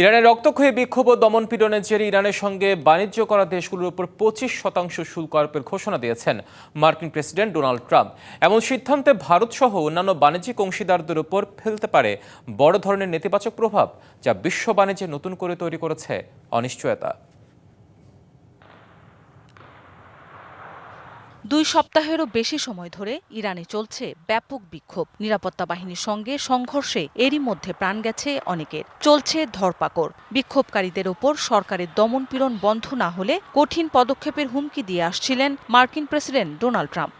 ইরানের রক্তক্ষয়ী বিক্ষোভ ও দমনপীড়নের জেরে ইরানের সঙ্গে বাণিজ্য করা দেশগুলোর উপর 25% শুল্ক আরোপের ঘোষণা দিয়েছেন মার্কিন প্রেসিডেন্ট ডোনাল্ড ট্রাম্প। এমন সিদ্ধান্তে ভারত সহ অন্যান্য বাণিজ্যিক অংশীদারদের উপর ফেলতে পারে বড় ধরনের নেতিবাচক প্রভাব, যা বিশ্ব বাণিজ্যে নতুন করে তৈরি করেছে অনিশ্চয়তা। 2 সপ্তাহেরও বেশি সময় ধরে ইরানে চলছে ব্যাপক বিক্ষোভ। নিরাপত্তা বাহিনীর সঙ্গে সংঘর্ষে এরই মধ্যে প্রাণ গেছে অনেকের। চলছে ধরপাকড়। বিক্ষোভকারীদের ওপর সরকারের দমনপীড়ন বন্ধ না হলে কঠিন পদক্ষেপের হুমকি দিয়ে আসছিলেন মার্কিন প্রেসিডেন্ট ডোনাল্ড ট্রাম্প।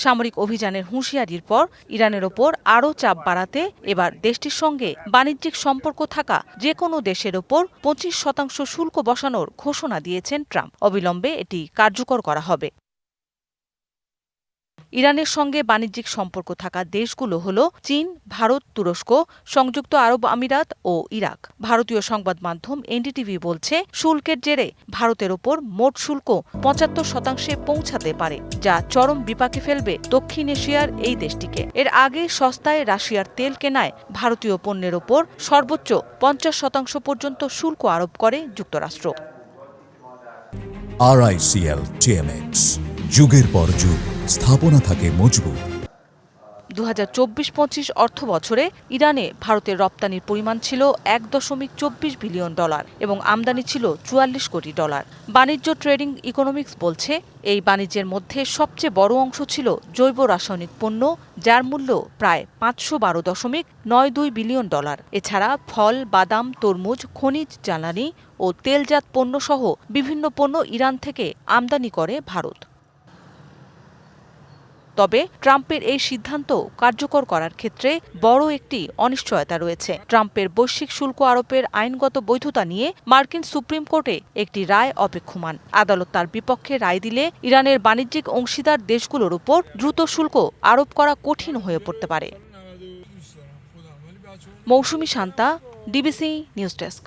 সামরিক অভিযানের হুঁশিয়ারির পর ইরানের ওপর আরও চাপ বাড়াতে এবার দেশটির সঙ্গে বাণিজ্যিক সম্পর্ক থাকা যে কোনো দেশের ওপর 25% শুল্ক বসানোর ঘোষণা দিয়েছেন ট্রাম্প। অবিলম্বে এটি কার্যকর করা হবে। ইরানের সঙ্গে বাণিজ্যিক সম্পর্ক থাকা দেশগুলো হল চীন, ভারত, তুরস্ক, সংযুক্ত আরব আমিরাত ও ইরাক। ভারতীয় সংবাদ মাধ্যম এনডিটিভি বলছে, শুল্কের জেরে ভারতের ওপর মোট শুল্ক 75%-এ পৌঁছাতে পারে, যা চরম বিপাকে ফেলবে দক্ষিণ এশিয়ার এই দেশটিকে। এর আগে সস্তায় রাশিয়ার তেল কেনায় ভারতীয় পণ্যের ওপর সর্বোচ্চ 50% পর্যন্ত শুল্ক আরোপ করে যুক্তরাষ্ট্র। RICL TMX, যুগের পর যুগ স্থাপনা থাকে মজবুত। 2024-25 অর্থ বছরে ইরানে ভারতের রপ্তানির পরিমাণ ছিল $1.24 বিলিয়ন এবং আমদানি ছিল $44 কোটি। বাণিজ্য ট্রেডিং ইকোনমিক্স বলছে, এই বাণিজ্যের মধ্যে সবচেয়ে বড় অংশ ছিল জৈব রাসায়নিক পণ্য, যার মূল্য প্রায় $512.92 বিলিয়ন। এছাড়া ফল, বাদাম, তরমুজ, খনিজ জ্বালানি ও তেলজাত পণ্য সহ বিভিন্ন পণ্য ইরান থেকে আমদানি করে ভারত। তবে ট্রাম্পের এই সিদ্ধান্ত কার্যকর করার ক্ষেত্রে বড় একটি অনিশ্চয়তা রয়েছে। ট্রাম্পের বৈশ্বিক শুল্ক আরোপের আইনগত বৈধতা নিয়ে মার্কিন সুপ্রিম কোর্টে একটি রায় অপেক্ষমান। আদালত তার বিপক্ষে রায় দিলে ইরানের বাণিজ্যিক অংশীদার দেশগুলোর উপর দ্রুত শুল্ক আরোপ করা কঠিন হয়ে পড়তে পারে। মৌসুমী শান্তা, ডিবিসি নিউজ ডেস্ক।